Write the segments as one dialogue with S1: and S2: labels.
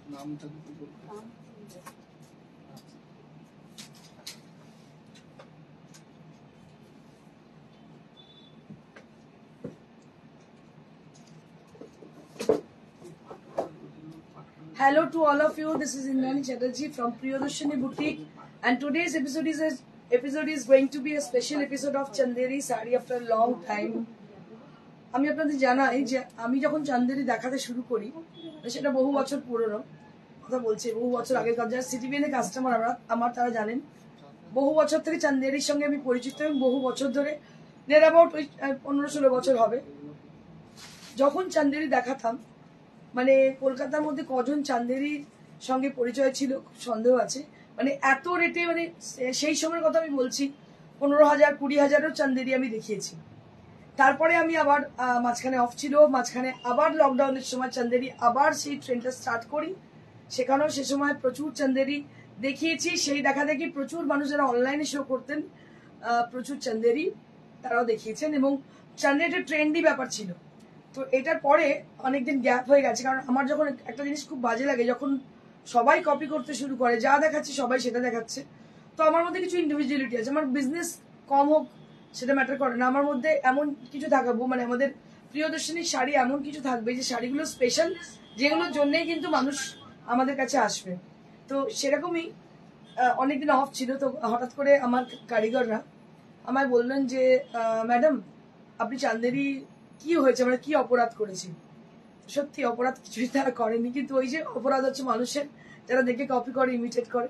S1: Hello to all of you. This is Indrani Chatterjee from Priyadarshini Boutique, and today's episode is going to be a special episode of Chanderi Sari after a long time. আমি আপনাদের জানাই যে আমি যখন চান্দেরি দেখাতে শুরু করি সেটা বহু বছর পুরনো কথা বলছি, বহু বছর আগেকার যারা সিটিভিএনের কাস্টমার আমার তারা জানেন বহু বছর থেকে চান্দেরির সঙ্গে আমি পরিচিত এবং বহু বছর ধরে নিয়ার অ্যাবাউট 15-16 বছর হবে। যখন চান্দেরি দেখাতাম মানে কলকাতার মধ্যে কজন চান্দেরির সঙ্গে পরিচয় ছিল সন্দেহ আছে, মানে এত রেটে, মানে সেই সময়ের কথা আমি বলছি 15,000 20,000-ও চান্দেরি আমি দেখিয়েছি। তারপরে আমি আবার মাঝখানে অফ ছিল, মাঝখানে আবার লকডাউনের সময় চান্দেরি আবার সেই ট্রেনটা স্টার্ট করি, সেখানেও সে সময় প্রচুর চান্দেরি দেখিয়েছি। সেই দেখা দেখি প্রচুর মানুষ যারা অনলাইনে শো করতেন প্রচুর চান্দেরি তারাও দেখিয়েছেন এবং চান্দেরিটা ট্রেন্ডি ব্যাপার ছিল। তো এটার পরে অনেকদিন গ্যাপ হয়ে গেছে, কারণ আমার যখন একটা জিনিস খুব বাজে লাগে যখন সবাই কপি করতে শুরু করে, যা দেখাচ্ছে সবাই সেটা দেখাচ্ছে। তো আমার মধ্যে কিছু ইন্ডিভিজুয়ালিটি আছে, আমার বিজনেস কম হোক সেটা ম্যাটার করে না, আমার মধ্যে এমন কিছু থাকবো, মানে আমাদের প্রিয়দর্শিনীর শাড়ি এমন কিছু থাকবে যে শাড়িগুলো স্পেশাল, যেগুলোর জন্যই কিন্তু মানুষ আমাদের কাছে আসবে। তো সেরকমই অনেকদিন অফ ছিল, তো হঠাৎ করে আমার কারিগররা আমায় বললেন যে ম্যাডাম আপনি চান্দেরি কি হয়েছে, আমরা কি অপরাধ করেছি। সত্যি অপরাধ কিছুই তারা করেনি, কিন্তু ওই যে অপরাধ হচ্ছে মানুষের যারা দেখে কপি করে, ইমিটেট করে,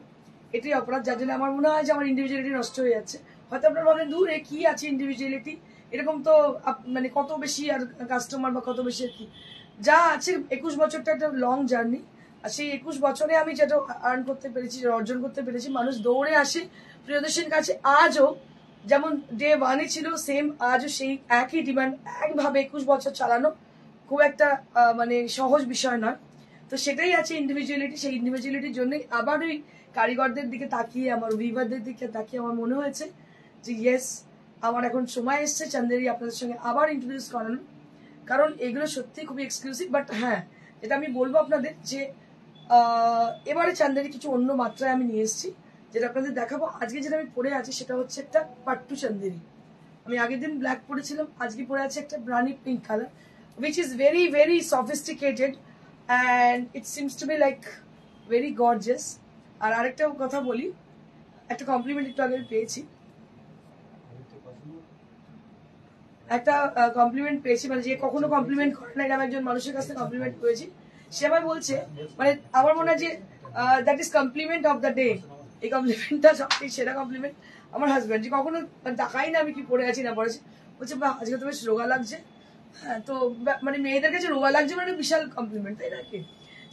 S1: এটাই অপরাধ। যার জন্য আমার মনে হয় যে আমার ইন্ডিভিজুয়ালিটি নষ্ট হয়ে যাচ্ছে। হয়তো আপনার ভাবেন দূরে কি আছে ইন্ডিভিজুয়ালিটি, এরকম তো মানে কত বেশি আর কাস্টমার বা কত বেশি আর কি, যা আছে 21 বছরটা একটা লং জার্নি। আর সেই 21 বছরে আমি যেটা আর্ন করতে পেরেছি, অর্জন করতে পেরেছি, মানুষ দৌড়ে আসে প্রিয়দর্শীর কাছে। আজও যেমন ডে 1-এ ছিল সেম আজও সেই একই ডিমান্ড, একভাবে 21 বছর চালানো খুব একটা মানে সহজ বিষয় নয়। তো সেটাই আছে ইন্ডিভিজুয়ালিটি, সেই ইন্ডিভিজুয়ালিটির জন্যই আবার ওই কারিগরদের দিকে তাকিয়ে, আমার উইভারদের দিকে তাকিয়ে আমার মনে হয়েছে যে ইয়েস, আমার এখন সময় এসছে চান্দেরি আপনাদের সঙ্গে আবার ইন্ট্রোডিউস করানো, কারণ এগুলো সত্যি খুবই এক্সক্লুসিভ। বাট হ্যাঁ, যেটা আমি বলবো আপনাদের যে এবারে চান্দেরি কিছু অন্য মাত্রায় আমি নিয়ে এসেছি, যেটা আপনাদের দেখাবো। আজকে যেটা আমি পরে আছি সেটা হচ্ছে একটা পাট্টু চান্দেরি। আমি আগের দিন ব্ল্যাক পরেছিলাম, আজকে পরে আছে একটা brownie pink colour, which is very very sophisticated and it seems to be like very gorgeous. আর আরেকটা কথা বলি, একটা কমপ্লিমেন্ট একটু আগে পেয়েছি, একটা কমপ্লিমেন্ট পেয়েছি, মানে যে কখনো কমপ্লিমেন্ট করে না এরকম একজন মানুষের কাছে কমপ্লিমেন্ট পেয়েছি। সে আমায় বলছে, মানে আমার মনে হয় যে that is compliment of the day. এই কমপ্লিমেন্টটা সবথেকে সেরা কমপ্লিমেন্ট আমার হাজব্যান্ড, যে কখনো দেখাই না আমি কি পরে আছি না পড়েছি, বলছে বা আজকে তো বেশ রোগা লাগছে। হ্যাঁ, তো মানে মেয়েদের কাছে রোগা লাগছে মানে বিশাল কমপ্লিমেন্ট, তাই নাকি?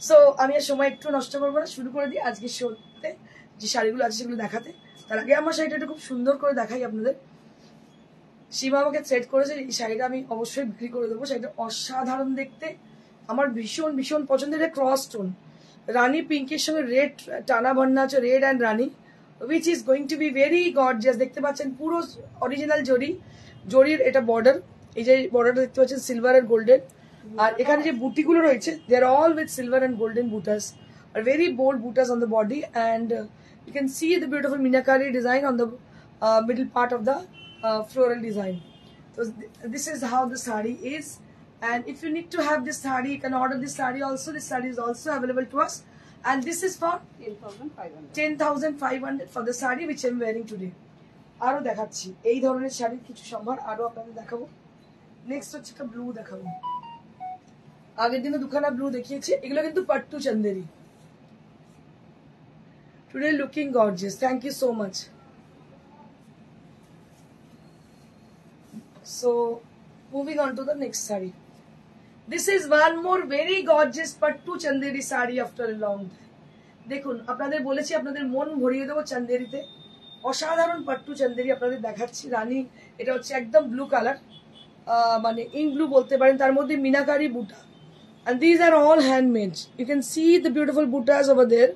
S1: সো আমি আর সময় একটু নষ্ট করবো না, শুরু করে দিই আজকে শোতে যে শাড়িগুলো আছে সেগুলো দেখাতে। তার আগে আমার শাড়িটা একটু খুব সুন্দর করে দেখাই আপনাদের। সীমা আমাকে সেট করেছে, এই শাড়িটা আমি অবশ্যই বিক্রি করে দেবো। শাড়িটা অসাধারণ দেখতে, আমার ভীষণ ভীষণ পছন্দের। ক্রস টোন রানী পিঙ্কের সঙ্গে রেড টানা ভন্না আছে, red and Rani, which is going to be very gorgeous. দেখতে পাচ্ছেন পুরো অরিজিনাল জরির এটা বর্ডার, এই যে বর্ডারটা দেখতে পাচ্ছেন সিলভার আর গোল্ডেন। আর এখানে যে বুটিগুলো রয়েছে they are all with silver and golden butas, are very bold butas on the body, and you can see the beautiful Minakari design on the middle part of the floral design. So this is how the sari is, and if you need to have this sari you can order this sari also. This sari is also available to us, and this is for 10,500 for the sari which I am wearing today. আরো দেখাচ্ছি এই ধরনের শাড়ির কিছু সম্ভার, আরো আপনাদের দেখাবো। নেক্সট হচ্ছে একটা ব্লু দেখাবো, আগের দিনে দুখানা ব্লু দেখিয়েছি, এগুলো কিন্তু pattu Chanderi. Today looking gorgeous. Thank you so much. So moving on to the next sari. This is one more very gorgeous pattu chanderi sari after a long time. দেখুন আপনাদের বলেছি আপনাদের মন ভরিয়ে দেবো চান্দেরিতে। অসাধারণ পাট্টু চান্দেরি আপনাদের দেখাচ্ছি। রানী এটা হচ্ছে একদম ব্লু কালার, মানে ইন ব্লু বলতে পারেন, তার মধ্যে মিনাকারি বুটা, and these are all handmade. You can see the beautiful butas over there,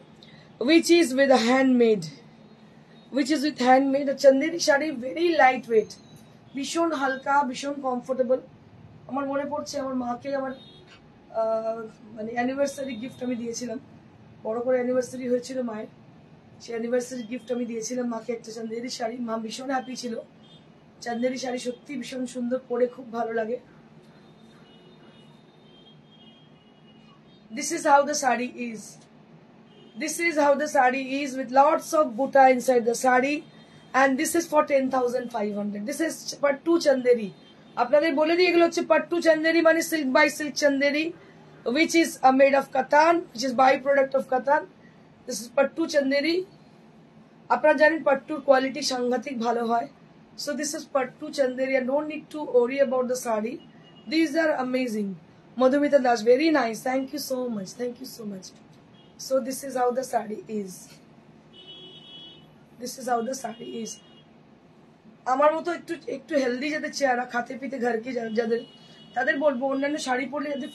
S1: which is with a handmade, a chanderi shadi, very lightweight, ভীষণ হালকা, ভীষণ কমফোর্টেবল। আমার মনে পড়ছে আমার মাকে আমার মানে অ্যানিভার্সারি গিফট আমি দিয়েছিলাম, বড় করে অ্যানিভার্সারি হয়েছিল মায়ের, সেই অ্যানিভার্সারি গিফট আমি দিয়েছিলাম মাকে একটা চান্দেরি শাড়ি। মা ভীষণ হ্যাপি ছিল। চান্দেরি শাড়ি সত্যি ভীষণ সুন্দর, পরে খুব ভালো লাগে। This is how the sari is. This is how the sari is with lots of butta inside the sari, and this is for 10,500. This is pattu chanderi. আপনাদের বলে দিই এগুলো হচ্ছে পাট্টু চান্দেরি, মানে silk by silk Chanderi, which is made of katan, which is by product of katan. This is pattu chanderi. আপনারা জানেন পাট্টুর quality সাংঘাতিক ভালো হয়। So this is pattu chanderi, and don't need to worry about the sari. These are amazing. Madhumita Das, very nice. Thank you so much. Thank you so much. So this is how the sari is. This is how the sari is. আমার মতো একটু একটু healthy যাদের চেহারা, খাতে পিতে ঘরকে যাদের, তাদের বলবো অন্যান্য শাড়ি পরলে যাদের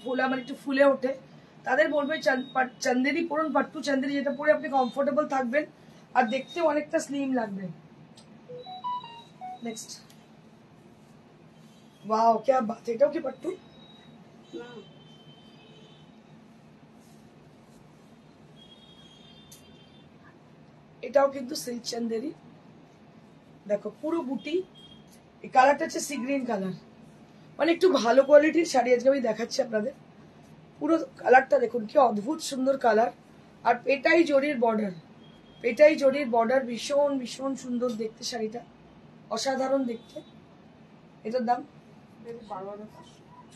S1: ফোলা মানে একটু ফুলে ওঠে, তাদের বলবো চান্দেরি পরুন, পাট্টু চান্দেরি, যেটা পরে আপনি কমফোর্টেবল থাকবেন আর দেখতেও অনেকটা স্লিম লাগবে। নেক্সট, ওয়াও क्या बात है, এটাও কি পাট্টু? এটাও কিন্তু সিল্ক চান্দেরি। দেখো পুরো বুটি, এই কালারটা হচ্ছে সি গ্রিন কালার, মানে একটু ভালো কোয়ালিটির শাড়ি আজকে আমি দেখাচ্ছি আপনাদের। পুরো কালারটা দেখুন কি অদ্ভুত সুন্দর কালার, আর পেটাই জরির বর্ডার, পেটাই জরির বর্ডার, ভীষণ ভীষণ সুন্দর দেখতে শাড়িটা, অসাধারণ দেখতে। এটার দাম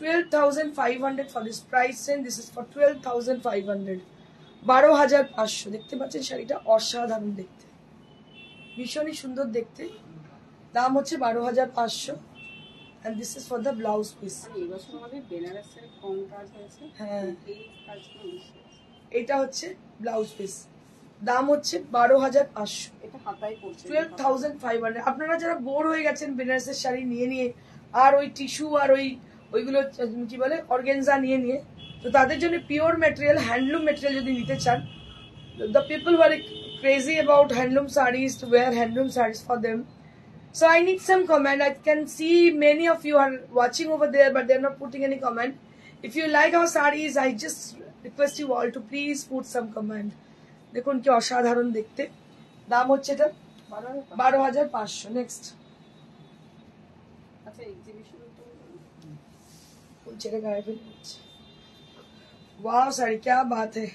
S1: 12,500 for this price range. This is for 12,500, 12,500। দেখতে পাচ্ছেন শাড়িটা অসাধারণ দেখতে, ভীষণই সুন্দর দেখতে। দাম হচ্ছে 12,500, and this is for the blouse piece. হ্যাঁ, এটা হচ্ছে ব্লাউজ পিস, দাম হচ্ছে 12,500, 12,500। আপনারা যারা বোর হয়ে গেছেন বেনারসের শাড়ি নিয়ে নিয়ে, আর ওই টিস্যু আর ওইগুলো কি বলে অর্গেনজা নিয়ে নিয়ে, তো তাদের জন্য পিওর মেটেরিয়াল, হ্যান্ডলুম মেটেরিয়াল যদি নিতে চান, the people who are crazy about handloom sarees, to wear handloom sarees for them. So I need some comment. I can see many of you are watching over there, but they're not putting any comment. If you like our sarees, I just request you all to please put some comment. দেখুন কি অসাধারণ দেখতে, দাম হচ্ছে এটা 12,500। Next, আচ্ছা exhibition তো ছেড়ে গায়ে ফেলছে। ওয়াও শাড়ি क्या बात है,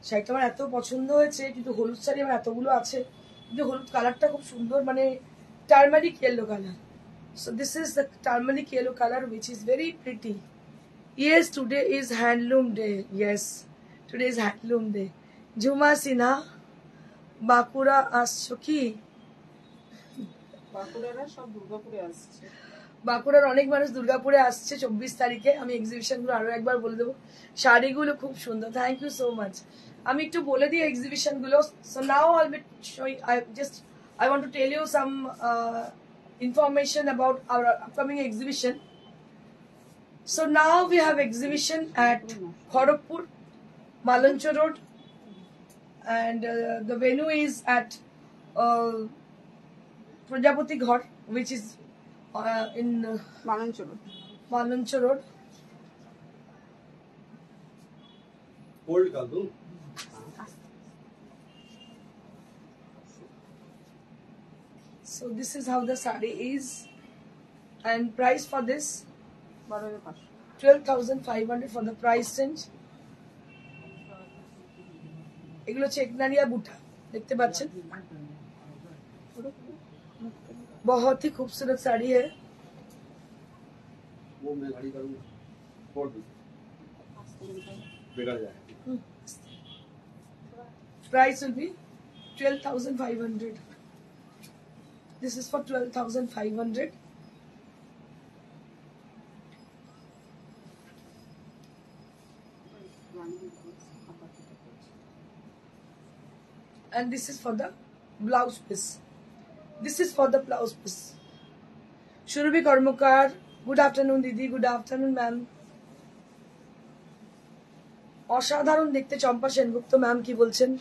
S1: শাড়িটা আমার এত পছন্দ হয়েছে, কিন্তু হলুদ শাড়ি আমার এতগুলো আছে, কিন্তু হলুদ কালারটা খুব সুন্দর, মানে turmeric yellow colour. So this is the turmeric yellow color, which is very pretty. Yes, today is handloom day. Yes, today is handloom day. Juma Sinha, Bankura আসছো কি? বাঁকুড়ারা সব দুর্গাপুরে আসছে, বাঁকুড়ার অনেক মানুষ দুর্গাপুরে আসছে 24 তারিখে। আমি এক্সিবিশন গুলো আরো একবার বলে দেবো, শাড়িগুলো খুব সুন্দর। Thank you so much. আমি একটু বলে দিই এক্সিবিশন গুলো। So now I will showing, I want to tell you some information about our upcoming exhibition. So now we have exhibition at Kharagpur, Malancha Road, and the venue is at Prajapati Ghar, which is in Malancha Road. Old Kaldu. So this is how the sari is, and price for this 12,500 for the price range. এগুলো চেকনারিয়া বুটা দেখতে পাচ্ছেন, बहुत ही खूबसूरत साड़ी है। वो मैं गाड़ी करूँगा, बिगड़ जाएगा। Price will be 12,500. This is for 12,500. And this is for the blouse piece. This is for the blouse piece. Shurubhi Karmakar, good afternoon Didi, good afternoon ma'am. অসাধারণ দেখতে চম্পা সেনগুপ্ত ম্যাম কি বলছেন?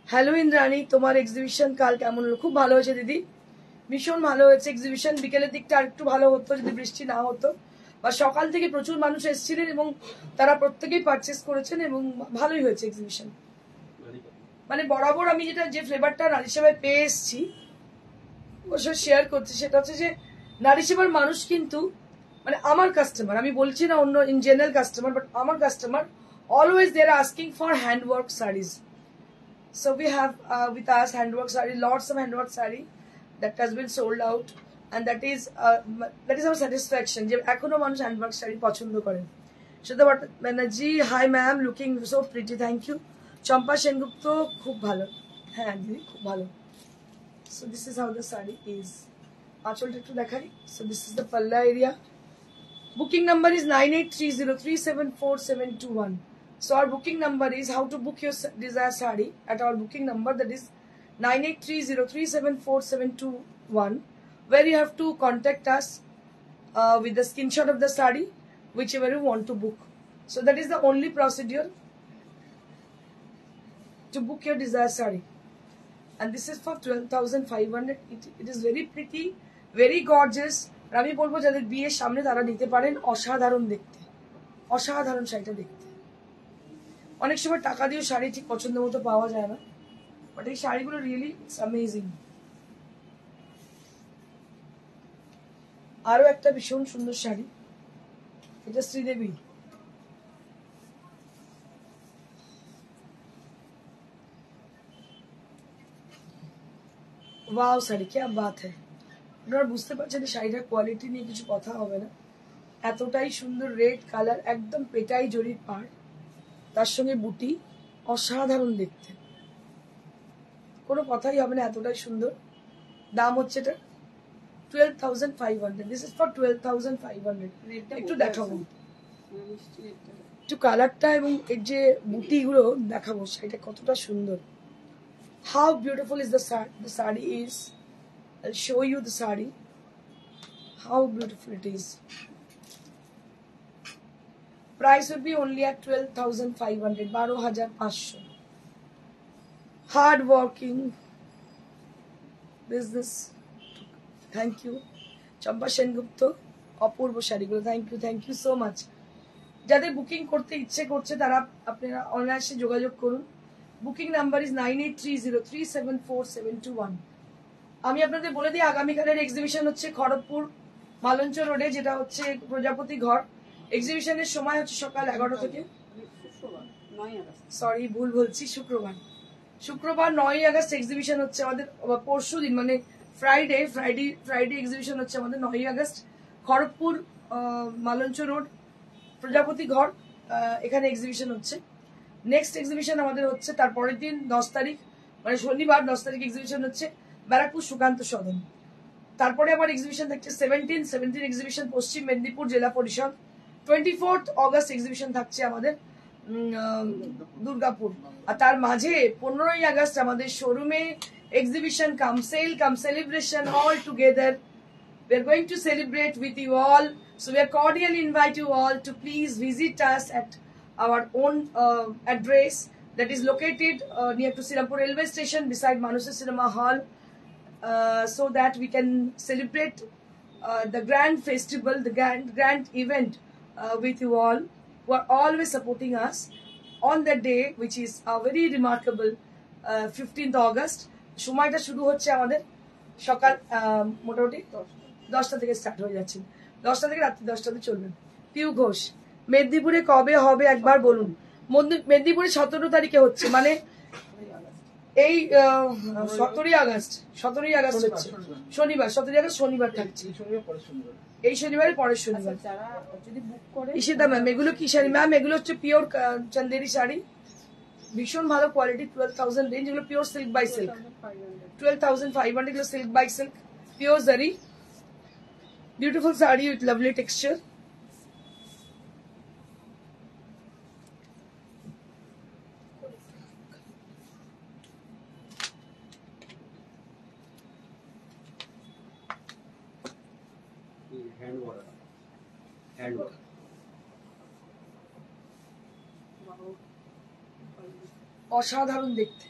S1: হ্যালো ইন্দ্রাণী, তোমার এক্সিবিশন কাল কেমন হলো? খুব ভালো হয়েছে দিদি, ভীষণ ভালো হয়েছে এক্সিবিশন। বিকেলের দিকটা আর একটু ভালো হতো যদি বৃষ্টি না হতো, বা সকাল থেকে প্রচুর মানুষ এসেছিলেন এবং তারা প্রত্যেকেই পারচেস করেছেন এবং ভালোই হয়েছে এক্সিবিশন। মানে বরাবর আমি যে ফ্লেভারটা নারী সেবায় পেয়ে এসেছি ওর সাথে শেয়ার করছি, সেটা হচ্ছে যে নারী সেবার মানুষ কিন্তু মানে আমার কাস্টমার, আমি বলছি না অন্য ইন জেনারেল কাস্টমার, বাট আমার customer always they are asking for handwork saris. So we have with us handwork saree, lots of handwork saree that has been sold out, and that is our satisfaction যে এখনো মানুষ handwork saree পছন্দ করেন। Shweta Banerjee, hi ma'am, looking so pretty, thank you. Champa Sengupta, খুব ভালো, হ্যাঁ দিদি খুব ভালো। So this is how the saree is. আঁচলটা একটু দেখাই। So this is the palla area. Booking number is 9830374721. So our booking number is how to book your desired saree at our booking number, that is 9830374721, where you have to contact us with the screenshot of the saree whichever you want to book. So that is the only procedure to book your desired saree, and this is for 12,500. It is very pretty, very gorgeous. আমি বলবো যাদের বিয়ের সামনে তারা নিতে পারেন, অসাধারণ দেখতে, অসাধারণ শাড়িটা দেখতে। অনেক সময় টাকা দিয়েও শাড়ি ঠিক পছন্দ মতো পাওয়া যায় না, বাট এই শাড়িগুলো রিয়েলি ইটস অ্যামেজিং। আরো একটা ভীষণ সুন্দর শাড়ি, এটা শ্রীদেবী। ওয়াও শাড়ি, কি বাত হ্যায়। আপনারা বুঝতে পারছেন শাড়িটার কোয়ালিটি নিয়ে কিছু কথা হবে না, এতটাই সুন্দর রেড কালার, একদম পেটাই জরির পাড়, তার সঙ্গে বুটি, অসাধারণ দেখতে, কোনো কথাই হবে না, এতটাই সুন্দর। দাম হচ্ছে এটা 12,500। This is for 12,500। একটু দেখাবো, একটু কালারটা এবং এর যে বুটিগুলো দেখাবো, শাড়িটা কতটা সুন্দর। How beautiful is the sari is. I'll show you the saree, how beautiful it is. Price will be only at 12,500, 12,500. Hard working business. Thank you. Champa Sengupta, অপূর্ব শাড়িগুলো, থ্যাংক ইউ সো মাচ। যাদের বুকিং করতে ইচ্ছে করছে তারা আপনারা অনায়াসে যোগাযোগ করুন। Booking number is 9830374721। আমি আপনাদের বলে দিই আগামীকালের এক্সিবিশন হচ্ছে খড়গপুর মালঞ্চ রোডে, যেটা হচ্ছে প্রজাপতি ঘর। এক্সিবিশনের সময় হচ্ছে সকাল 11টা থেকে, সরি ভুল বলছি, শুক্রবার 9 আগস্ট এক্সিবিশন হচ্ছে আমাদের। পরশু দিন মানে ফ্রাইডে এক্সিবিশন হচ্ছে আমাদের 9 আগস্ট, খড়গপুর মালঞ্চ রোড প্রজাপতি ঘর, এখানে এক্সিবিশন হচ্ছে। নেক্সট এক্সিবিশন আমাদের হচ্ছে তারপরের দিন 10 তারিখ মানে শনিবার 10 তারিখ এক্সিবিশন হচ্ছে ব্যারাকপুর সুকান্ত সদন। তারপরে আবার এক্সিবিশন থাকছে 17 এক্সিবিশন পশ্চিম মেদিনীপুর জেলা পরিষদ। 24 অগস্ট এক্সিবিশন থাকছে আমাদের দুর্গাপুর। আর তার মাঝে 15 আগস্ট আমাদের শোরুমে exhibition cum sale cum celebration all together. We are going to celebrate with you all, so we are cordially invite you all to please visit us at our own address that is located near to Srirampur railway station beside Manusha Cinema Hall, so that we can celebrate the grand festival, the grand event with you all who are always supporting us on that day, which is a very remarkable 15th August. সময়টা শুরু হচ্ছে আমাদের সকাল মোটামুটি 10টা থেকে start হয়ে যাচ্ছে, 10টা থেকে রাত্রি 10টাতে চলবে। পিউ ঘোষ, মেদিনীপুরে কবে হবে একবার বলুন। মেদিনীপুরে 17 তারিখে হচ্ছে, মানে এই 17 আগস্ট হচ্ছে শনিবার, 17 আগস্ট শনিবার থাকছে, এই শনিবারের পরের শনিবার। ইশিতা ম্যাম, এগুলো কি শাড়ি ম্যাম? এগুলো হচ্ছে পিওর চন্দেরি শাড়ি, ভীষণ ভালো কোয়ালিটি, 12,000 রেঞ্জ। এগুলো পিওর সিল্ক বাই সিল্ক, 12,500, এগুলো সিল্ক বাই সিল্ক, পিওর জারি, beautiful saree with lovely texture. Hand work. অসাধারণ দেখতে।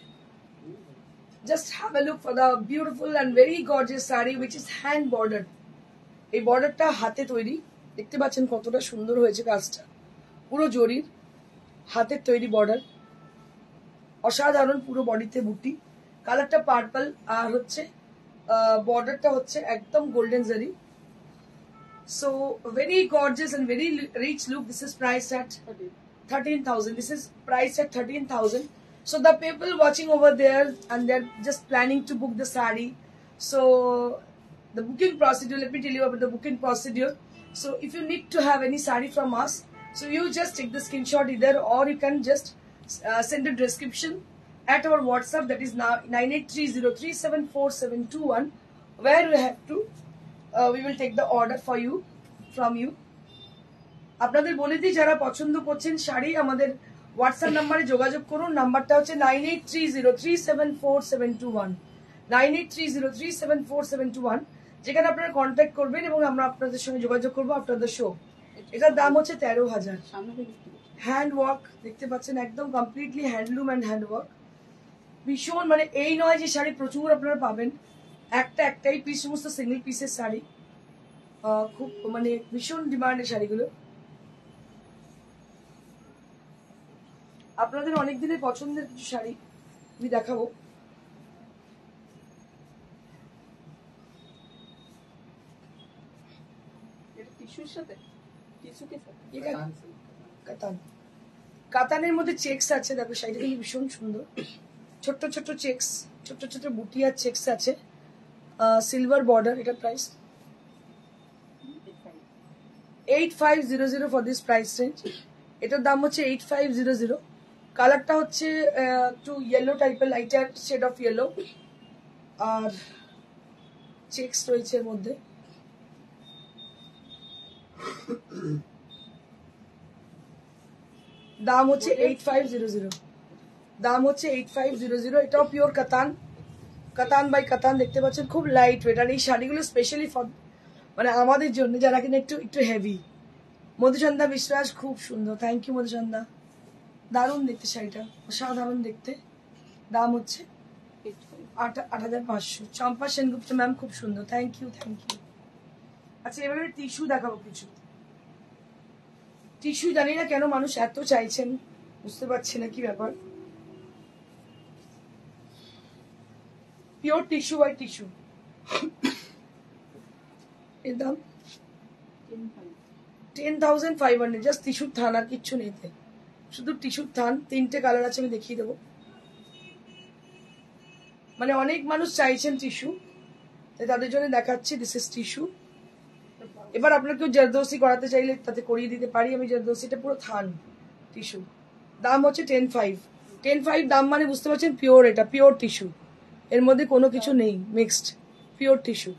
S1: Just have a look for the beautiful and very gorgeous saree which is hand bordered. এই বর্ডারটা হাতে তৈরি, দেখতে পাচ্ছেন কতটা সুন্দর হয়েছে কাজটা, পুরো জরির হাতের তৈরি বর্ডার, অসাধারণ, পুরো বডিতে বুটি, কালারটা পার্পল, আর হচ্ছে বর্ডারটা হচ্ছে একদম গোল্ডেন জারি। So very gorgeous and very rich look. This is priced at 13,000. This is priced at 13,000. So the people watching over there and they're just planning to book the sari. So the booking procedure, let me tell you about the booking procedure. So if you need to have any sari from us, so you just take the screenshot either, or you can just send a description at our WhatsApp, that is now 9830374721, where we have to we will take the order for you from you. আপনাদের বলে দিই, যারা পছন্দ করছেন শাড়ি আমাদের WhatsApp নাম্বারে যোগাযোগ করুন। নাম্বারটা হচ্ছে 9830374721, 9830374721, যেখানে আপনারা কন্ট্যাক্ট করবেন এবং আমরা আপনাদের সঙ্গে যোগাযোগ করবো আপনাদের শো। এটার দাম হচ্ছে 13,000। হ্যান্ড ওয়ার্ক দেখতে পাচ্ছেন, একদম completely handloom and hand work. ভীষণ, মানে এই নয় যে শাড়ি প্রচুর আপনারা পাবেন, একটাই পিস, সমস্ত সিঙ্গেল পিসের শাড়ি, খুব মানে ভীষণ ডিমান্ডের শাড়িগুলো। আপনাদের অনেক দিনের পছন্দের কিছু শাড়ি আমি দেখাবো। কাতানের মধ্যে চেক্স আছে, দেখো শাড়িটা কিন্তু ভীষণ সুন্দর, ছোট্ট ছোট্ট চেক্স, ছোট্ট ছোট্ট বুটি আর চেক্স আছে, সিলভার বর্ডার। এটার price 8500 for this price range. এটার দাম হচ্ছে 8500। কালারটা হচ্ছে একটু ইয়েলো টাইপের, লাইটার শেড অফ ইয়েলো, আর চেক্স রয়েছে এর মধ্যে। দাম হচ্ছে 8500, দাম হচ্ছে 8500। এটাও পিওর কাতান, কাতান বাই কাতান, দেখতে পাচ্ছেন খুব লাইট ওয়েট। আর এই শাড়িগুলো স্পেশালি ফর মানে আমাদের জন্য যারা কিনা একটু হেভি। মধুচন্দা বিশ্বাস, খুব সুন্দর, থ্যাংক ইউ মধুচন্দা, দারুণ দেখতে শাড়িটা, অসাধারণ দেখতে। দাম হচ্ছে 8,500। চম্পা সেনগুপ্ত ম্যাম, খুব সুন্দর, থ্যাংক ইউ থ্যাংক ইউ। আচ্ছা, এবারে টিস্যু দেখাবো কিছু। টিস্যু জানি না কেন মানুষ এত চাইছেন, বুঝতে পারছি না কি ব্যাপার। পিওর টিস্যু বাই টিস্যু, এর দাম 10,500। জাস্ট টিস্যুর থান, আর কিচ্ছু নেই, শুধু টিস্যুর থান। 3টে কালার আছে, আমি দেখিয়ে দেবো। মানে অনেক মানুষ চাইছেন টিস্যু, তাই তাদের জন্য দেখাচ্ছি। This is tissue. এবার আপনার কেউ জারদোসি করাতে চাইলে তাতে করিয়ে দিতে পারি আমি জারদোসিটা, পুরো থান টিস্যু। দাম হচ্ছে 10,500। 10,500 দাম মানে বুঝতে পারছেন পিওর, এটা পিওর টিস্যু, এর মধ্যে কোনো কিছু নেই মিক্সড, পিওর টিস্যু।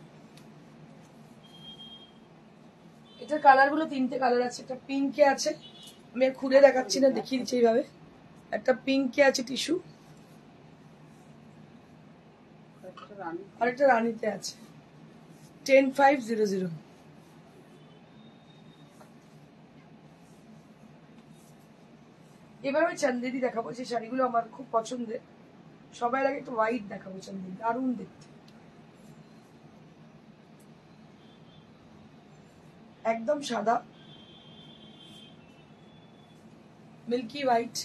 S1: এটার কালারগুলো 3টে কালার আছে, একটা পিঙ্কে আছে, আমি আর খুলে দেখাচ্ছি না, দেখিয়ে দিচ্ছি এইভাবে। একটা পিঙ্কে আছে টিস্যু, আর একটা রানীতে আছে। 10,500। এবার আমি চান্দেরি দেখাবো, যে শাড়িগুলো আমার খুব পছন্দের। সবার আগে একটু হোয়াইট দেখাবো, চান্দেরি দারুণ দেখতে, একদম সাদা milky white,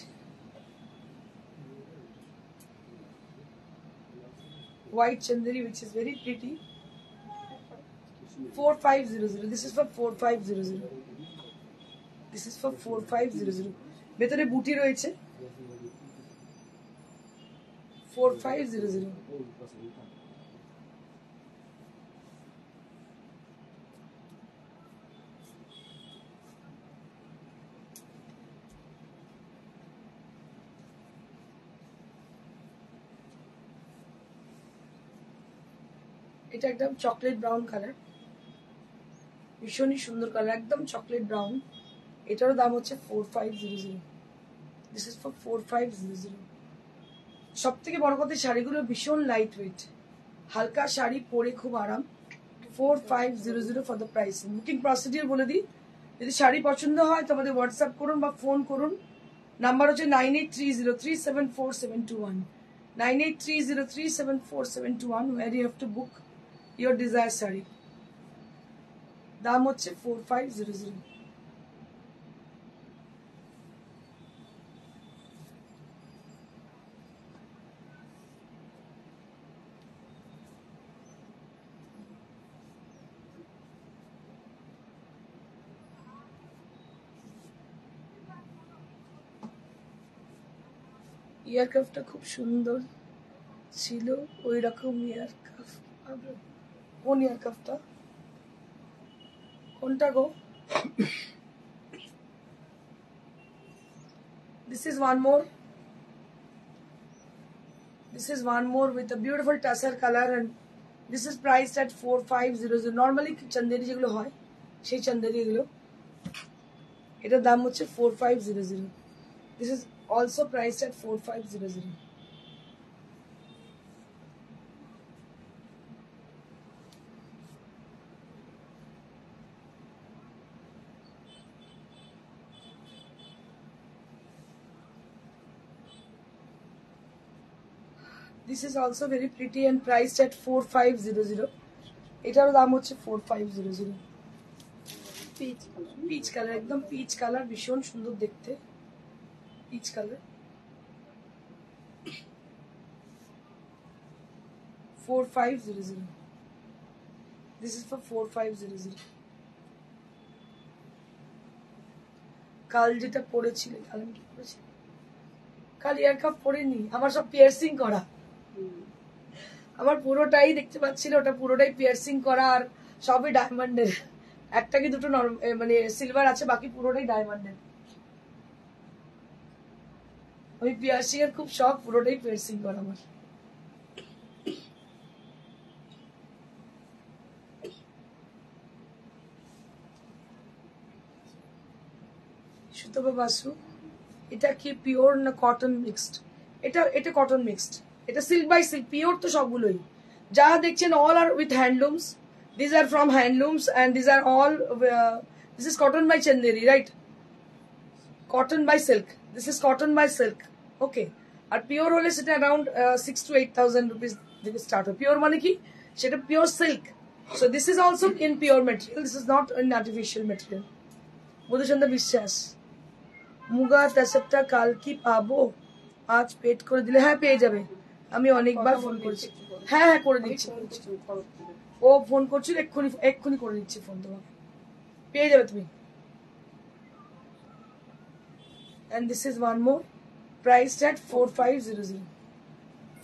S1: white chanderi which is very pretty. 4500. This is for 4500. This is for 4500. ভেতরে বুটি রয়েছে 4500। এটা একদম চকলেট ব্রাউন কালার, ভীষণই সুন্দর কালার, একদম চকলেট ব্রাউন। এটারও দাম হচ্ছে 4500। This is for 4500। সব থেকে বড় কথা, শাড়িগুলো ভীষণ লাইট ওয়েট, হালকা শাড়ি পরে খুব আরাম। 4500 for the price. Booking procedure বলে দিই, যদি শাড়ি পছন্দ হয় তো আমাদের হোয়াটসঅ্যাপ করুন বা ফোন করুন। নাম্বার হচ্ছে 9830374721, 9830374721, where you have to book your desired saree. দাম হচ্ছে 4500। ইয়ারক্রাফটটা খুব সুন্দর ছিল, ওই রকম ইয়ারক্রাফট। কোন ইয়ারক্রাফটটা, কোনটা গো? This is one more. This is one more with a beautiful tussar color and this is priced at 4500. Normally chanderi যেগুলো হয় সেই chanderi এগুলো, এটার দাম হচ্ছে 4500। This is also priced at 4500. This is also very pretty and priced at 4500. এটারও দাম হচ্ছে 4500। পিচ কালার, একদম পিচ কালার, ভীষণ সুন্দর দেখতে peach colour. 4500। This is for 4500। কাল যেটা পরেছিলে, কাল আমি কি পরেছি? কাল ইয়ারকাফ পরিনি, আমার সব পিয়ার্সিং করা। আমার পুরোটাই দেখতে পাচ্ছিল, ওটা পুরোটাই পিয়ার্সিং করা আর সবই ডায়মন্ডের। একটা কি দুটো মানে সিলভার আছে, বাকি পুরোটাই ডায়মন্ডের। আমি পিয়ার্সিং এর খুব শখ, পুরোটাই পিয়ার্সিং করা আমার। সুতপা বাসু, এটা কি পিওর না কটন মিক্সড? এটা কটন মিক্সড, এটা সিল্ক বাই সিল্ক। পিওর তো সবগুলোই যা দেখছেন all are with handlooms. This are from handlooms and this are all, this is cotton by Chanderi, right? Cotton by silk, this is cotton by silk, okay. আর pure হলে সেটা around 6 to 8,000 rupees থেকে start হয়। Pure মানে কি, সেটা pure silk. So this is also in pure material, this is not in artificial material. Madhuchandra Biswas, muga তাসবটা কাল কি পাবো? আজ পেড করে দিলে? হ্যাঁ পেয়ে যাবে, আমি অনেকবার ফোন করেছি। হ্যাঁ হ্যাঁ করে দিচ্ছি, ও ফোন করছিল, এক্ষুনি করে দিচ্ছি ফোন, তোমাকে পেয়ে যাবে তুমি। And this is one more priced at 4500.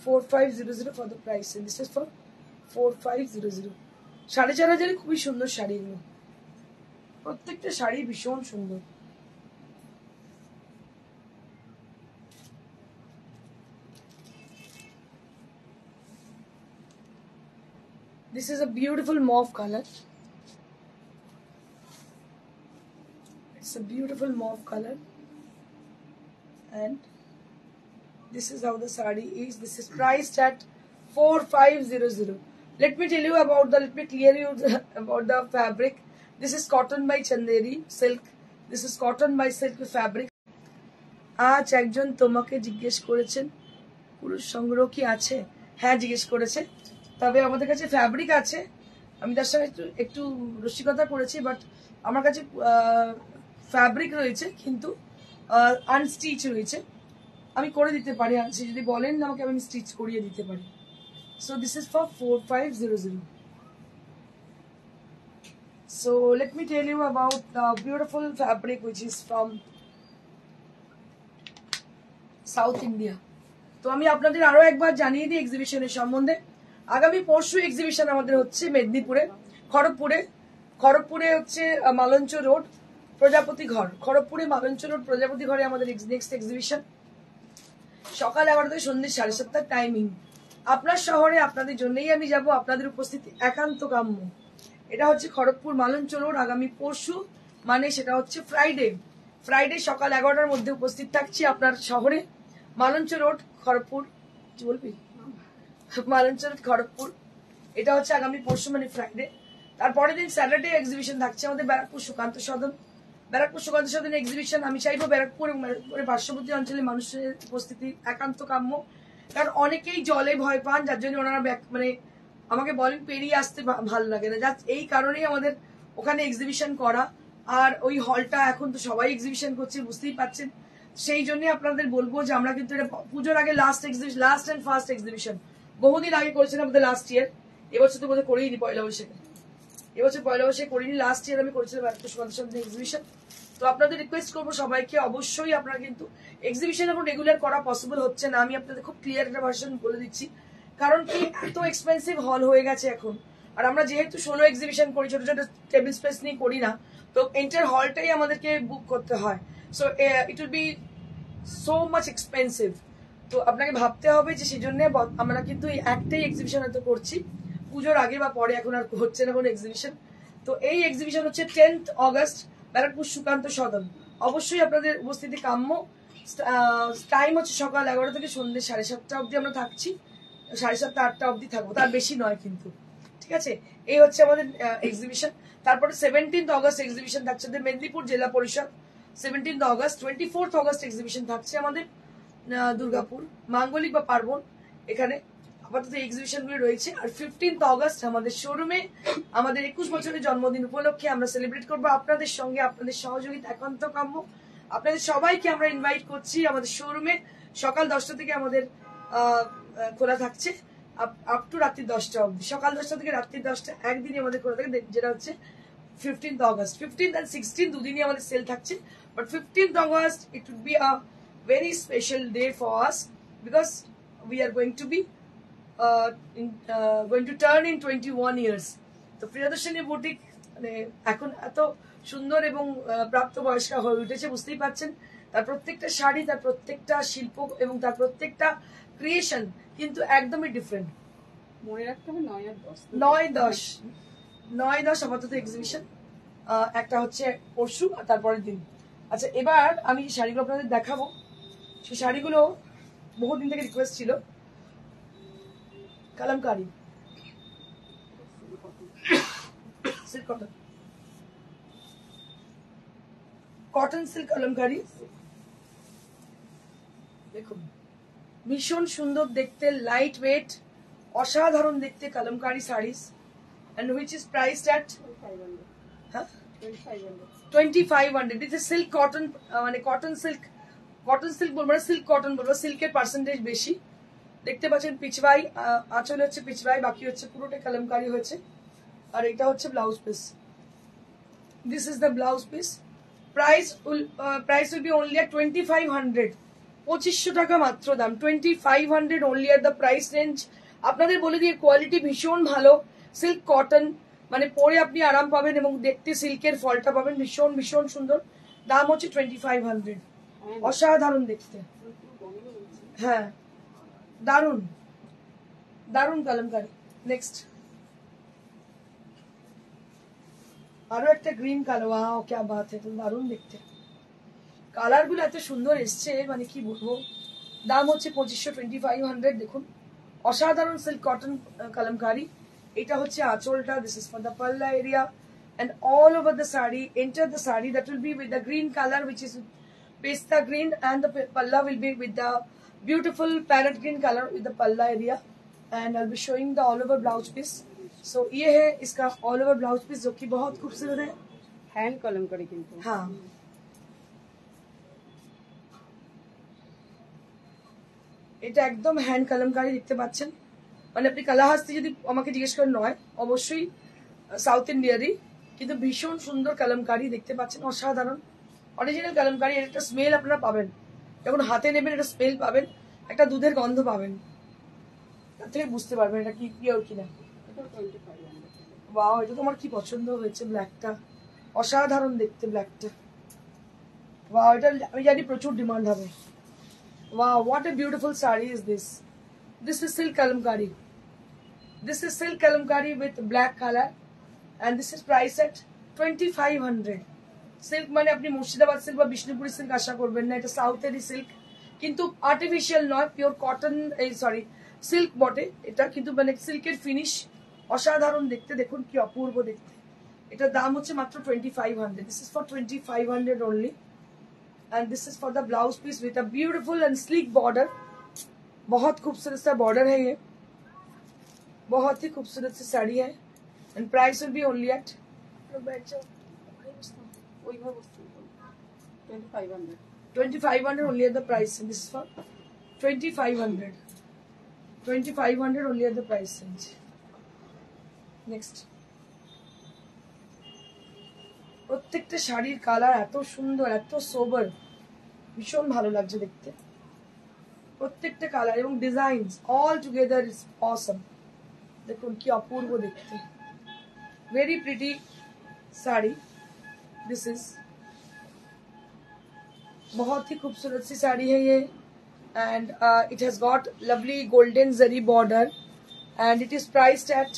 S1: 4500 for the price, and this is for 4500। 4500 খুবই সুন্দর শাড়ি এগুলো, প্রত্যেকটা শাড়ি ভীষণ সুন্দর। This is a beautiful mauve color. It's a beautiful mauve color, and this is how the sari is. This is priced at 4500. Let me tell you about the, let me clear you about the fabric. This is cotton by Chanderi silk. This is cotton by silk fabric. আজ একজন তোমাকে জিজ্ঞেস করেছেন পুরুষ সংগ্রহ কি আছে? হ্যাঁ জিজ্ঞেস করেছে, তবে আমাদের কাছে ফ্যাব্রিক আছে। আমি তার সঙ্গে একটু রসিকতা করেছি, বাট আমার কাছে ফ্যাব্রিক রয়েছে কিন্তু আনস্টিচ রয়েছে। আমি করে দিতে পারি, যদি বলেন আমাকে আমি স্টিচ করিয়ে দিতে পারি। So this is for 4500। So let me tell you about the beautiful fabric which is from south India. তো আমি আপনাদের আরো একবার জানিয়ে দিই এক্সিবিশনের সম্বন্ধে। আগামী পরশু এক্সিবিশন আমাদের হচ্ছে মেদিনীপুরে, খড়গপুরে হচ্ছে মালঞ্চ রোড প্রজাপতি ঘর, খড়গপুরে মালঞ্চ রোড প্রজাপতি ঘরে আমাদের নেক্সট এক্সিবিশন। সকাল 11টা থেকে সন্ধ্যে 7:30 টাইমিং। আপনার শহরে আপনাদের জন্যই আমি যাব, আপনাদের উপস্থিতি একান্ত কাম্য। এটা হচ্ছে খড়গপুর মালঞ্চ রোড, আগামী পরশু, মানে সেটা হচ্ছে ফ্রাইডে সকাল 11টার মধ্যে উপস্থিত থাকছি আপনার শহরে। মালঞ্চ রোড খড়গপুর, কি বলবি, মালঞ্চ রোড খড়গপুর। এটা হচ্ছে আগামী পরশু মানে ফ্রাইডে। তারপরের দিন স্যাটারডে এক্সিবিশন থাকছে আমাদের ব্যারাকপুর সুকান্ত সদন এক্সিবিশন। আমি চাইবো ব্যারাকপুর এবং ব্যারাকপুরের পার্শ্ববর্তী অঞ্চলের মানুষের উপস্থিতি একান্ত কাম্য, কারণ অনেকেই জলে ভয় পান, যার জন্য ওনারা মানে আমাকে বলেন পেরিয়ে আসতে ভালো লাগে না। এই কারণেই আমাদের ওখানে এক্সিবিশন করা। আর ওই হলটা এখন তো সবাই এক্সিবিশন করছে, বুঝতেই পারছেন। সেই জন্য আপনাদের বলবো যে আমরা কিন্তু এটা পুজোর আগে লাস্ট এন্ড ফার্স্ট এক্সিবিশন বহুদিন আগে করেছিলাম আমাদের লাস্ট ইয়ার। এবছর তো বোধহয় করেইনি পয়লা বৈশাখে, এবছর পয়লা বৈশাখে করিনি, লাস্ট ইয়ার আমি করেছিলাম একটা সুকান্ত সামনে এক্সিবিশন। তো আপনাদের রিকোয়েস্ট করবো সবাইকে, অবশ্যই আপনারা কিন্তু এক্সিবিশন এখন রেগুলার করা পসিবল হচ্ছে না, আমি আপনাদের খুব ক্লিয়ার একটা ভার্সন বলে দিচ্ছি। কারণ কি এত এক্সপেন্সিভ হল হয়ে গেছে এখন, আর আমরা যেহেতু 16 এক্সিবিশন করি, ছোট ছোট টেবিল স্পেস নিয়ে করি না, তো এন্টার হলটাই আমাদেরকে বুক করতে হয়। So it will be so much expensive. তো আপনাকে ভাবতে হবে যে সেই জন্য আমরা কিন্তু এই একটাই এক্সিবিশন হয়তো করছি পুজোর আগে বা পরে, এখন আর হচ্ছে না কোনো এক্সিবিশন। তো এই এক্সিবিশন হচ্ছে 10th অগস্ট, ব্যারাকপুর সুকান্ত সদন। অবশ্যই আপনাদের উপস্থিতি কাম্য। টাইম হচ্ছে সকাল 11 থেকে সন্ধ্যে 7:30 অবধি আমরা থাকছি, 7:30 8টা অবধি থাকবো, তার বেশি নয় কিন্তু, ঠিক আছে। এই হচ্ছে আমাদের এক্সিবিশন। তারপরে 17th অগস্ট এক্সিবিশন থাকছে মেদিনীপুর জেলা পরিষদ। 17th August, 24th August exhibition থাকছে আমাদের দুর্গাপুর মাঙ্গলিক বা পার্বণ, এখানে আপাতত এক্সিবিশন গুলি রয়েছে। আর 15th অগস্ট আমাদের শোরুমে আমাদের 21 বছরের জন্মদিন উপলক্ষে আমরা সেলিব্রেট করবো আপনাদের সঙ্গে। আপনাদের সহযোগিতা একান্ত কাম্য। আপনাদের সবাইকে আমরা ইনভাইট করছি আমাদের শোরুমে। সকাল 10টা থেকে আমাদের খোলা থাকছে আপ টু রাত্রি 10টা অবধি। সকাল 10টা থেকে রাত্রি 10টা একদিনই আমাদের খোলা থাকে, যেটা হচ্ছে 15th August. 15th and 16th দুদিনই আমাদের সেল থাকছে, but 15th August it would be a very special day for us because we are going to be going to turn in 21 years. তো প্রিয়দর্শনী বুটিক মানে এখন এত সুন্দর এবং প্রাপ্তবয়স্কা হয়ে উঠেছে, বুঝতেই পারছেন। তার প্রত্যেকটা শাড়ি, তার প্রত্যেকটা শিল্প এবং তার প্রত্যেকটা ক্রিয়েশন কিন্তু একদমই ডিফারেন্ট।
S2: মনে রাখতে হবে
S1: 9-10 আপাতত এক্সিবিশন, একটা হচ্ছে পরশু আর তারপরের দিন। আচ্ছা, এবার আমি শাড়িগুলো আপনাদের দেখাবো। সেই শাড়িগুলো বহুদিন থেকে রিকোয়েস্ট ছিল। Kalamkari silk cotton silk kalamkari, দেখুন ভীষণ সুন্দর দেখতে, লাইট ওয়েট, অসাধারণ দেখতে kalamkari saris, and which is priced at 2500. This is silk cotton, মানে কটন সিল্ক বলবো না, সিল্ক কটন বলবো, সিল্কের পার্সেন্টেজ বেশি। দেখতে পাচ্ছেন পিচবাই, আঁচল হচ্ছে পিচবাই, বাকি হচ্ছে পুরোটা কালামকারি হয়েছে। আর এটা হচ্ছে blouse piece. This is the blouse piece. Price will be only at 2500, 2500 টাকা মাত্র দাম। 2500 only at the price range. আপনাদের বলে দিয়ে কোয়ালিটি ভীষণ ভালো, সিল্ক কটন, মানে পরে আপনি আরাম পাবেন এবং দেখতে সিল্কের ফলটা পাবেন, ভীষণ ভীষণ সুন্দর। দাম হচ্ছে 2500, অসাধারণ দেখতে। হ্যাঁ, দারুন দারুন কালামকারি। নেক্সট আরো একটা গ্রিন কালার, ওয়াও ক্যা বাত है, দারুন দেখতে। কালার গুলো এত সুন্দর এসছে, মানে কি বলবো। দাম হচ্ছে 2500, 2500। দেখুন অসাধারণ সিল্ক কটন কালামকারি। এটা হচ্ছে আঁচলটা, দিস ইজ ফর দ্য পাল্লা area, and all over the saree, enter the saree that will be with the green color, which is pista green, and the palla will be with the beautiful parrot green color with the palla area, and I'll be showing the all over blouse piece. So ये है इसका all over blouse piece, जो कि बहुत खूबसूरत है,
S2: hand Kalamkari किंतु।
S1: हाँ, এটা একদম হ্যান্ড কালামকারি দেখতে পাচ্ছেন। মানে আপনি কালাহাস্তি যদি আমাকে জিজ্ঞেস করেন, নয়, অবশ্যই সাউথ ইন্ডিয়ারই, কিন্তু ভীষণ সুন্দর কালামকারি দেখতে পাচ্ছেন, অসাধারণ অরিজিনাল কালামকারি। এর একটা স্মেল আপনারা পাবেন যখন হাতে নেবেন, একটা স্মেল পাবেন, একটা দুধের গন্ধ পাবেন, তার থেকে বুঝতে পারবেন এটা কি পিওর কিনা। ওয়াও, এটা তোমার কি পছন্দ হয়েছে, ব্ল্যাকটা অসাধারণ দেখতে, ব্ল্যাকটা ওয়াও, এটা আমি জানি প্রচুর ডিমান্ড হবে। Wow, what a beautiful saree is this. This is silk kalamkari. This is silk kalamkari with black color, and this is priced at 2500. Silk মানে আপনি মুর্শিদাবাদ সিল্ক বা বিষ্ণুপুরি সিল্ক আশা করবেন না, এটা সাউথেরই সিল্ক, কিন্তু আর্টিফিশিয়াল নয়, পিওর কটন, এই সরি সিল্ক বটে এটা, কিন্তু মানে সিল্কের ফিনিশ অসাধারণ দেখতে। দেখুন কি অপূর্ব দেখতে। এটার দাম হচ্ছে মাত্র 2500. This is for 2500 only. And this is for the blouse piece with a beautiful and sleek border. बहुत खूबसूरत सा border है ये, बहुत ही खूबसूरत सी साड़ी है, and price will be only at लोग बैठ जाओ
S2: ওইভাবে বসতে 2500
S1: 2500 only at the price and this is for 2500 only at the price range. Next, প্রত্যেকটা শাড়ির কালার এত সুন্দর, এত সোবার, ভীষণ ভালো লাগছে দেখতে। প্রত্যেকটা কালার এবং ডিজাইনস অল টুগেদার ইজ অসম। দেখুন কি অপূর্ব দেখতে, very pretty sari. This is बहुत ही खूबसूरत सी साड़ी है ये and it has got lovely golden zari border and it is priced eight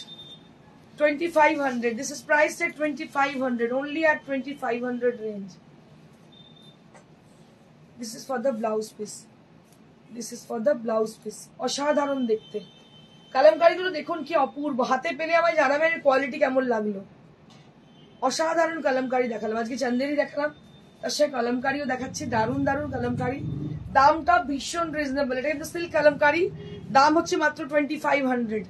S1: 2500. This is priced at 2500, only at 2500 range. This is for the blouse piece. This is for the blouse piece. অসাধারণ দেখতে কালামকারীগুলো দেখুন কি অপূর্ব। হাতে পেলে আমায় জানাবেন এর quality কেমন লাগলো। অসাধারণ কালামকারী দেখালাম আজকে, চন্দেরি দেখালাম, তার সাথে কালামকারীও দেখাচ্ছি। দারুণ দারুণ কালামকারী, দামটা ভীষণ রিজনেবল। এটা কিন্তু সিল্ক কালামকারী, দাম হচ্ছে মাত্র 2500।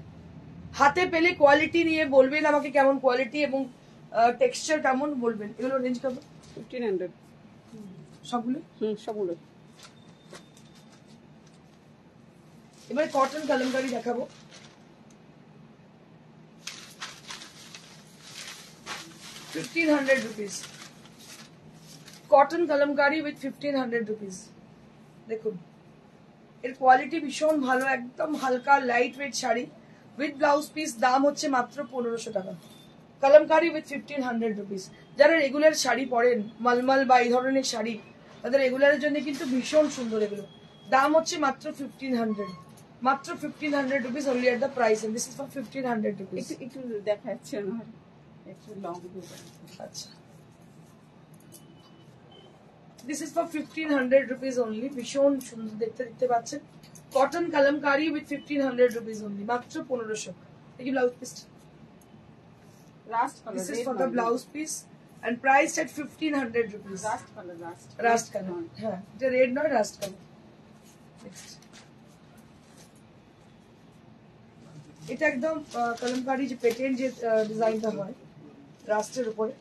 S1: হাতে পেলে কোয়ালিটি নিয়ে বলবেন আমাকে কেমন কোয়ালিটি এবং টেক্সচার কেমন বলবেন। এগুলো রেঞ্জ কেমন?
S2: 1500
S1: সবগুলো।
S2: সবগুলো।
S1: এবারে কটন কালামকারী দেখাবো। ₹1500 কটন কালামকারী উইথ 1500 রুপিস। দেখুন এর কোয়ালিটি ভীষণ ভালো, একদম হালকা light weight sari with blouse piece. দাম হচ্ছে মাত্র 1500 টাকা। Kalamkari with 1500 rupees. যারা রেগুলার শাড়ি পরেন, মালমাল বা এই ধরনের শাড়ি, তাদের রেগুলারের জন্য কিন্তু ভীষণ সুন্দর এগুলো। দাম হচ্ছে মাত্র 1500, মাত্র 1500 rupees only at the price and this is for 1500 rupees.
S2: একটু দেখাচ্ছে না, একটু লং
S1: আচ্ছা, this is for 1500 rupees only. ভীষণ সুন্দর দেখতে, দেখতে পাচ্ছেন। Cotton Kalamkari with 1500 rupees only, মাত্র 1500। দেখি blouse piece,
S2: rushed colour.
S1: this is for the blouse piece and priced at 1500 rupees.
S2: Rushed colour,
S1: rushed colour, হ্যাঁ এটা রেড নয়, রাস্ট কালার। নেক্সট, এটা একদম কালামকারী যে পেটেন্ট যে ডিজাইনটা হয় রাস্টের উপরে,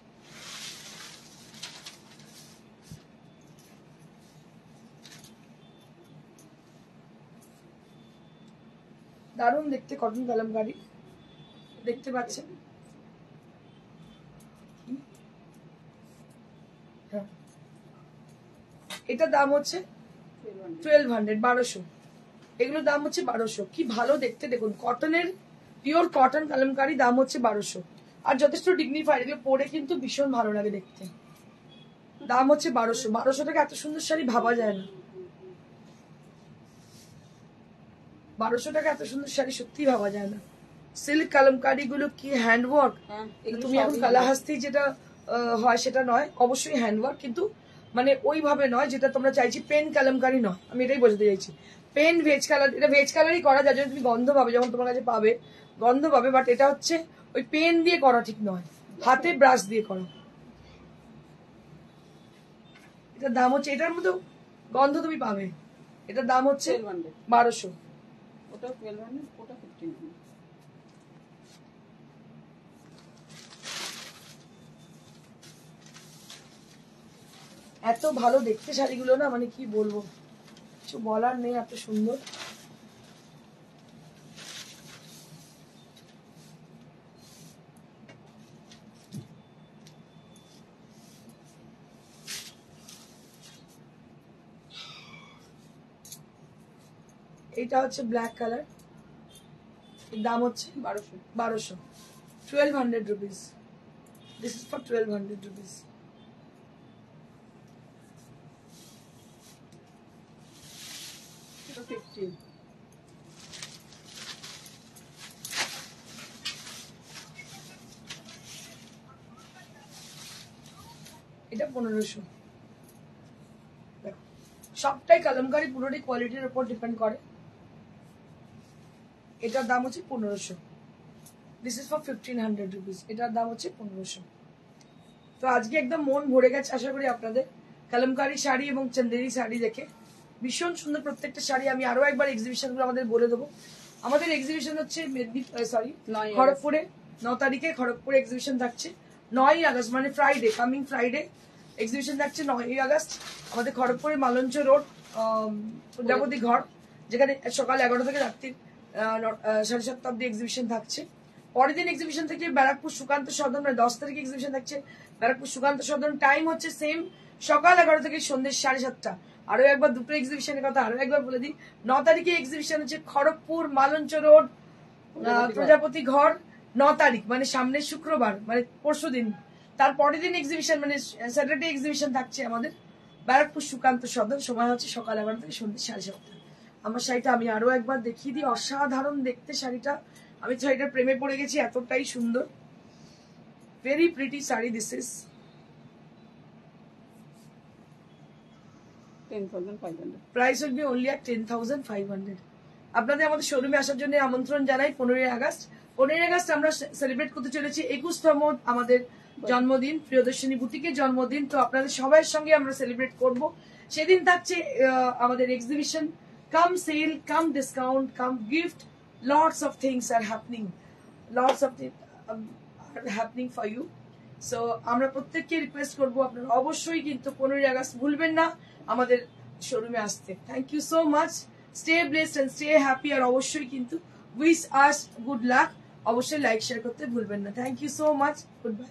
S1: দারুণ দেখতে কটন কালামকারী দেখতে পাচ্ছেন। হ্যাঁ, এটার দাম হচ্ছে 1200, 1200। এগুলোর দাম হচ্ছে 1200। কি ভালো দেখতে দেখুন, কটনের পিওর কটন কালামকারী, দাম হচ্ছে 1200 আর যথেষ্ট ডিগনিফাইড। এগুলো পরে কিন্তু ভীষণ ভালো লাগে দেখতে। দাম হচ্ছে 1200। 1200 টাকা এত সুন্দর শাড়ি ভাবা যায় না। 1200 টাকা এত সুন্দর শাড়ি সত্যি ভাবা যায় না। সিল্ক কালামকারী গুলো কি হ্যান্ডওয়ার্ক। তুমি এখন কালাহাস্তি যেটা হয় সেটা নয়, অবশ্যই হ্যান্ডওয়ার্ক, কিন্তু মানে ওইভাবে নয় যেটা তোমরা চাইছি। পেন কালামকারী নয়, আমি এটাই বোঝাতে চাইছি। পেন ভেজ কালার, এটা ভেজ কালারই করা, যার জন্য তুমি গন্ধ পাবে, যখন তোমার কাছে পাবে গন্ধ পাবে। বাট এটা হচ্ছে ওই পেন দিয়ে করা ঠিক নয়, হাতে ব্রাশ দিয়ে করা। এটার দাম হচ্ছে, এটার মতো গন্ধ তুমি পাবে। এটার দাম হচ্ছে 1200।
S2: ওটা 1200, ওটা 1500।
S1: এত ভালো দেখতে শাড়িগুলো না, মানে কি বলবো, কিছু বলার নেই, এত সুন্দর। এটা হচ্ছে ব্ল্যাক কালার, দাম হচ্ছে 1200, 1200 rupees. This is for 1200 rupees.
S2: এটা 15।
S1: এটা 1500। দেখো সবটাই কালামকারী, পুরোটাই কোয়ালিটির উপর ডিপেন্ড করে। এটার দাম হচ্ছে 1500। This is for 1500 rupees. এটার দাম হচ্ছে 1500। তো আজকে একদম মন ভরে গেছে আশা করি আপনাদের কালামকারী শাড়ি এবং চন্দেরি শাড়ি দেখে। ভীষণ সুন্দর প্রত্যেকটা শাড়ি। আমি আরো একবার এক্সিবিশন গুলো আমাদের বলে দেবো। আমাদের এক্সিবিশন হচ্ছে খড়গপুরে 9 তারিখে খড়গপুরে এক্সিবিশন থাকছে। 9ই আগস্ট মানে ফ্রাইডে, কামিং ফ্রাইডে এক্সিবিশন থাকছে 9ই আগস্ট আমাদের খড়গপুরে মালঞ্চ রোড প্রজাপতি ঘর, যেখানে সকাল 11টা থেকে রাত্রি 7:30 অব্দি এক্সিবিশন থাকছে। পরের দিন এক্সিবিশন থেকে ব্যারাকপুর সুকান্ত সদন, মানে 10 তারিখে এক্সিবিশন থাকছে ব্যারাকপুর সুকান্ত সদন। টাইম হচ্ছে সেম, সকাল 11 থেকে সন্ধ্যে 7:30। আরো একবার দুটো এক্সিবিশনের কথা আরো একবার বলে দিই। 9 তারিখে এক্সিবিশন হচ্ছে খড়গপুর মালঞ্চ রোড প্রজাপতি ঘর, 9 তারিখ মানে সামনের শুক্রবার, মানে পরশু দিন। তারপরের দিন এক্সিবিশন মানে স্যাটারডে এক্সিবিশন থাকছে আমাদের ব্যারাকপুর সুকান্ত সদন। সময় হচ্ছে সকাল 11 থেকে সন্ধ্যে 7:30। আমার শাড়িটা আমি আরো একবার দেখিয়ে দিই, অসাধারণ দেখতে শাড়িটা। আমি শাড়িটার প্রেমে পড়ে গেছি, এতটাই সুন্দর। Very pretty sari this is.
S2: 10,500
S1: price will be only at 10,500। আপনাদের আমাদের শোরুমে আসার জন্য আমন্ত্রণ জানাই। 15ই আগস্ট আমরা সেলিব্রেট করতে চলেছি 21তম আমাদের জন্মদিন, প্রিয়দর্শিনী বুটিকের জন্মদিন। তো আপনাদের সবার সঙ্গে আমরা সেলিব্রেট করব। সেদিন থাকছে আমাদের exhibition, cum sale, cum discount, cum gift, lots of things are happening for you. So আমরা প্রত্যেককে রিকোয়েস্ট করবো আপনারা অবশ্যই কিন্তু 15ই আগস্ট ভুলবেন না আমাদের শোরুমে আসতে। Thank you so much, stay blessed and stay happy. আর অবশ্যই কিন্তু উইশ আস গুড লাক, অবশ্যই লাইক শেয়ার করতে ভুলবেন না। Thank you so much, good bye.